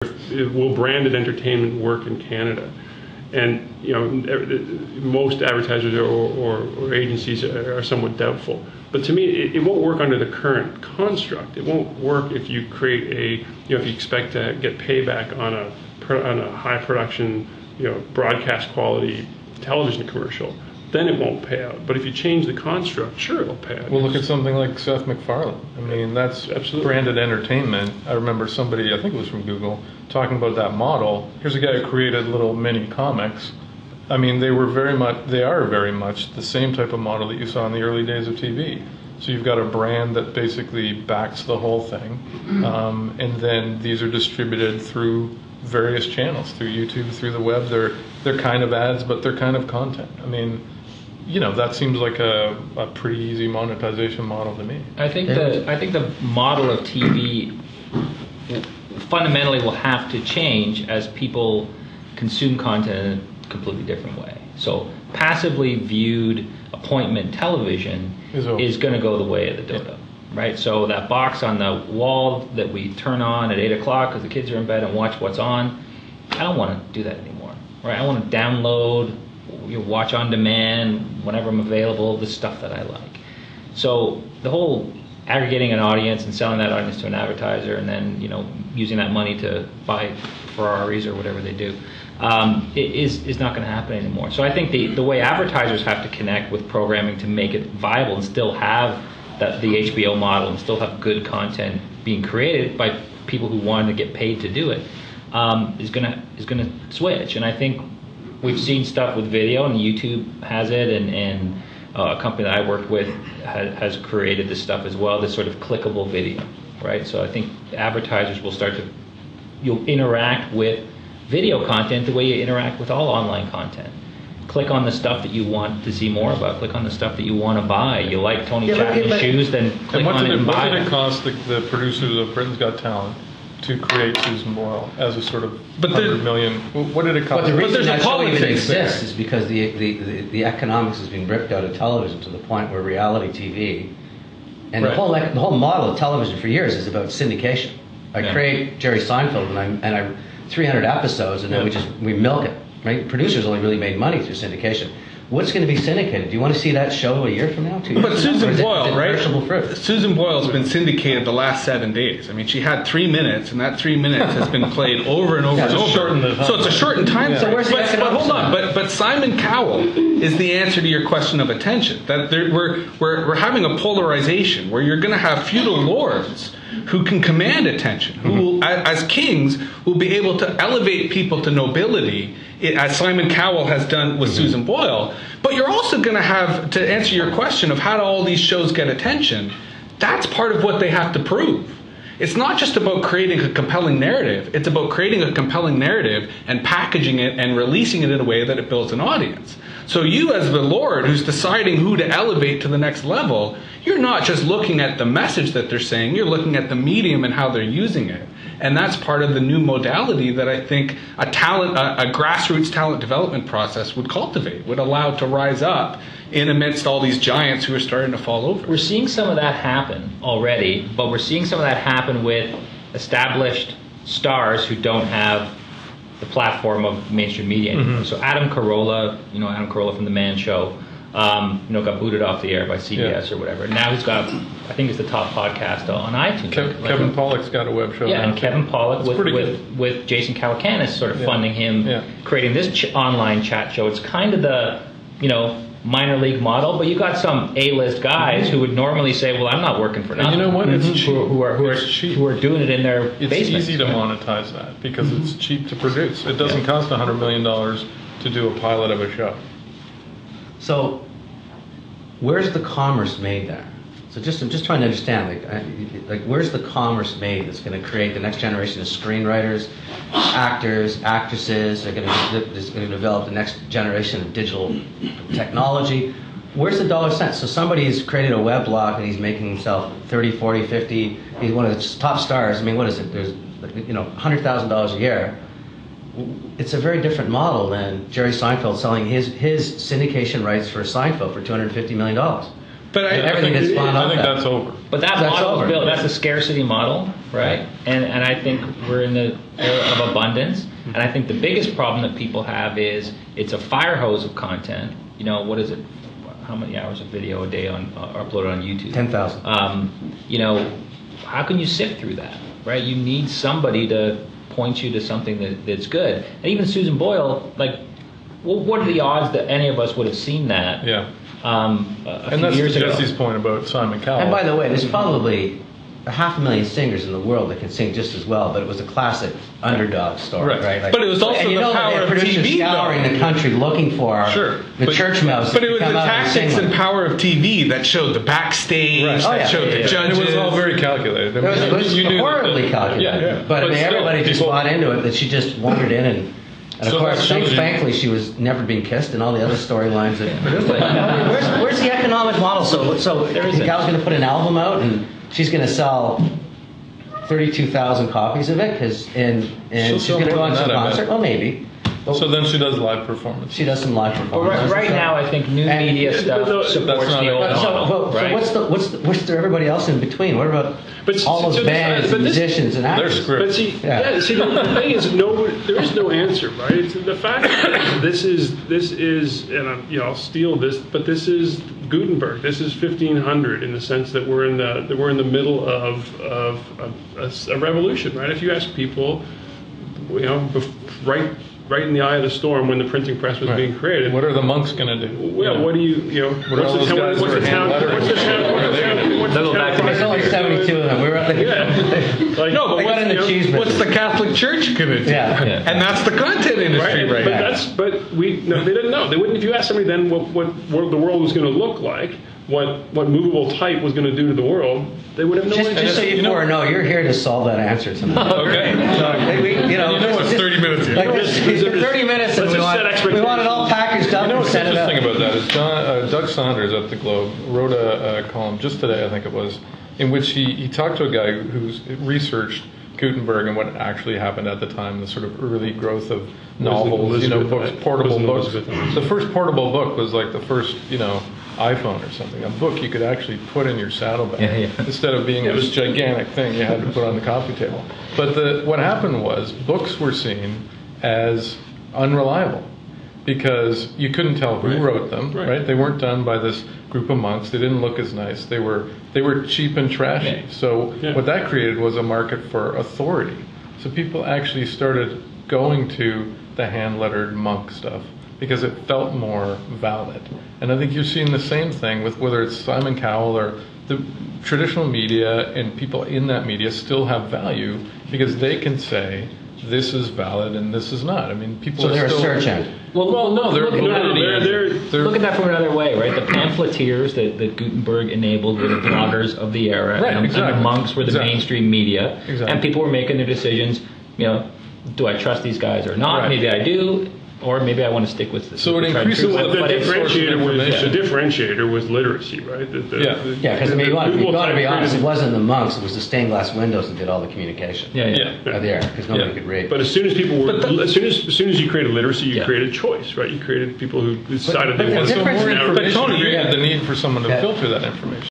will branded entertainment work in Canada? And most advertisers or agencies are somewhat doubtful. But to me, it won't work under the current construct. It won't work if you create if you expect to get payback on a high production, broadcast quality television commercial. Then it won't pay out. But if you change the construct, sure, it'll pay out. Well, look at something like Seth MacFarlane. I mean, that's absolutely branded entertainment. I remember somebody, I think it was from Google, talking about that model. Here's a guy who created little mini comics. I mean, they are very much the same type of model that you saw in the early days of TV. So you've got a brand that basically backs the whole thing, and then these are distributed through various channels, through YouTube, through the web. They're kind of ads, but they're kind of content. I mean, that seems like a pretty easy monetization model to me. I think the model of TV fundamentally will have to change as people consume content in a completely different way. So passively viewed appointment television is going to go the way of the dodo, right? So that box on the wall that we turn on at 8 o'clock because the kids are in bed and watch what's on, I don't want to do that anymore, right? I want to download, watch on demand, whenever I'm available, the stuff that I like. So the whole aggregating an audience and selling that audience to an advertiser and then using that money to buy Ferraris or whatever they do is not going to happen anymore. So I think the way advertisers have to connect with programming to make it viable and still have the HBO model and still have good content being created by people who want to get paid to do it is gonna switch. And I think we've seen stuff with video, and YouTube has it, and a company that I worked with has created this stuff as well, this sort of clickable video, right? So I think advertisers will you'll interact with video content the way you interact with all online content. Click on the stuff that you want to see more about. Click on the stuff that you want to buy. You like Tony Chapman's shoes, then click on it and buy it. What did it cost the producers of Britain's Got Talent to create Susan Boyle as a sort of $100 million? What did it cost? But the reason that show even exists is because the economics is being ripped out of television to the point where reality TV and the whole model of television for years is about syndication. I create Jerry Seinfeld and I 300 episodes and then we milk it. Right? Producers only really made money through syndication. What's going to be syndicated? Do you want to see that show a year from now? 2 years but Susan Boyle, right? Fruit? Susan Boyle's been syndicated the last 7 days. I mean, she had 3 minutes, and that 3 minutes has been played over and over and over. So it's a shortened time. So where's the but hold on. But Simon Cowell is the answer to your question of attention. That we're having a polarization where you're going to have feudal lords who can command attention, who will, as kings, will be able to elevate people to nobility, as Simon Cowell has done with Susan Boyle. But you're also going to have, to answer your question of how do all these shows get attention, that's part of what they have to prove. It's not just about creating a compelling narrative. It's about creating a compelling narrative and packaging it and releasing it in a way that it builds an audience. So you as the Lord who's deciding who to elevate to the next level, you're not just looking at the message that they're saying, you're looking at the medium and how they're using it. And that's part of the new modality that I think a grassroots talent development process would cultivate, would allow to rise up in amidst all these giants who are starting to fall over. We're seeing some of that happen already, but we're seeing some of that happen with established stars who don't have the platform of mainstream media anymore. So Adam Carolla from The Man Show, got booted off the air by CBS or whatever. Now he's got, I think it's the top podcast on iTunes. Kevin Pollak's got a web show. Yeah, and Kevin Pollak with Jason Calacanis sort of funding him, creating this online chat show. It's kind of the, minor league model, but you got some A-list guys who would normally say, well, I'm not working for nothing. And you know what? It's cheap. Who are doing it in their basements. It's easy to monetize that because it's cheap to produce. It doesn't cost $100 million to do a pilot of a show. So, where's the commerce made there? So I'm just trying to understand, like where's the commerce made that's going to create the next generation of screenwriters, actors, actresses? That's going to develop the next generation of digital technology. Where's the dollar cent? So somebody's created a weblog and he's making himself 30, 40, 50. He's one of the top stars. I mean, what is it? There's $100,000 a year. It's a very different model than Jerry Seinfeld selling his syndication rights for Seinfeld for $250 million. But Everything gets spawned I off think that. that's over. But that That's model over. is built. That's a scarcity model, right? And I think we're in the era of abundance. And I think the biggest problem that people have is it's a fire hose of content. You know, what is it? How many hours of video a day are uploaded on YouTube? 10,000. You know, how can you sift through that, right? You need somebody to point you to something that's good. And even Susan Boyle, like, well, what are the odds that any of us would have seen that? Yeah. A And few that's years ago? Jesse's point about Simon Cowell. And by the way, there's probably 500,000 singers in the world that can sing just as well, but it was a classic underdog story, Right. right? Like, But it was also and you the know that power they of had producers TV, scouring though. the country looking for the church mouse. But it was to the come out tactics sing and one. power of TV that showed the backstage, Right. Oh, that yeah. showed Yeah, the yeah. judges. And it was all very calculated. I It was you knew that horribly calculated. Yeah. But I mean, still, everybody just people- bought into it, that she just wandered in and of So course, that shows you- thankfully, she was never being kissed, and all the other storylines that produced it. Where's the economic model? So the isn't. gal's going to put an album out, and she's going to sell 32,000 copies of it, and She'll she's sell going to go more on than some that, I bet. concert. Well, maybe. But So then she does live performance. she does some live But performances. right now, I think new And- media Yeah, stuff but no, supports that's not the old it. model, right? So what's there everybody else in between? What about But all those so this- bands but and this- musicians and They're actors? scripted. But see, Yeah. yeah. See, the thing is, there is no answer, right? It's the fact that this is, and I'll steal this, but this is Gutenberg. This is 1500 in the sense that we're in the middle of a revolution, right? If you ask people, right in the eye of the storm when the printing press was Right. being created. What are the monks going to do? Well, what do you know? What are all those guys What's who the are town? hand lettering? What's the town? What are they gonna do? What's the Little town? back to There's only 72 of them. We were Yeah. Like, No, but They got in the cheese business. what's the Catholic Church going to do? Yeah. Yeah. And that's the content industry right, but now. they didn't know. They wouldn't. If you asked somebody then what the world was going to look like, what movable type was going to do to the world, they would have no idea. Just so you four know, you're here to solve that answer tonight. Okay. So, You know what's 30 minutes here? Like this, Let's just- 30 minutes, and let's we just set want expectations. it all packaged up You know and what's sent it up. interesting about that is Doug Saunders at the Globe wrote a column just today, I think it was, in which he talked to a guy who's researched Gutenberg and what actually happened at the time, the sort of early growth of novels, Elizabeth, books, right? portable Wasn't books. Elizabeth. The first portable book was like the first, iPhone or something. A book you could actually put in your saddlebag Yeah, yeah. instead of being this gigantic thing you had to put on the coffee table. But what happened was books were seen as unreliable because you couldn't tell who Right. wrote them. Right. Right? They weren't done by this group of monks. They didn't look as nice. They were cheap and trashy. Yeah. So Yeah. what that created was a market for authority. So people actually started going to the hand-lettered monk stuff because it felt more valid. And I think you're seeing the same thing with whether it's Simon Cowell or the traditional media, and people in that media still have value because they can say this is valid and this is not. I mean, people So are they're a still search engine. Well, no, they're look at that. validity. They're- Look at that from another way, right? The pamphleteers that Gutenberg enabled were the bloggers of the era, Right, and exactly. the monks were the Exactly. mainstream media, Exactly. and people were making their decisions. Do I trust these guys or not? Right. Maybe I do, or maybe I want to stick with this. So it increases The But it's- differentiator was literacy, right? Yeah. Yeah, because you got to be Google honest, it created- wasn't the monks, it was the stained glass windows that did all the communication. Yeah, yeah. Yeah. Of the era, because nobody Yeah. could read. But as soon as people were, as soon as you created literacy, you Yeah. created choice, right? You created people who decided but they the wanted difference- to. More information Tony, created the need for someone to Yeah. filter that information.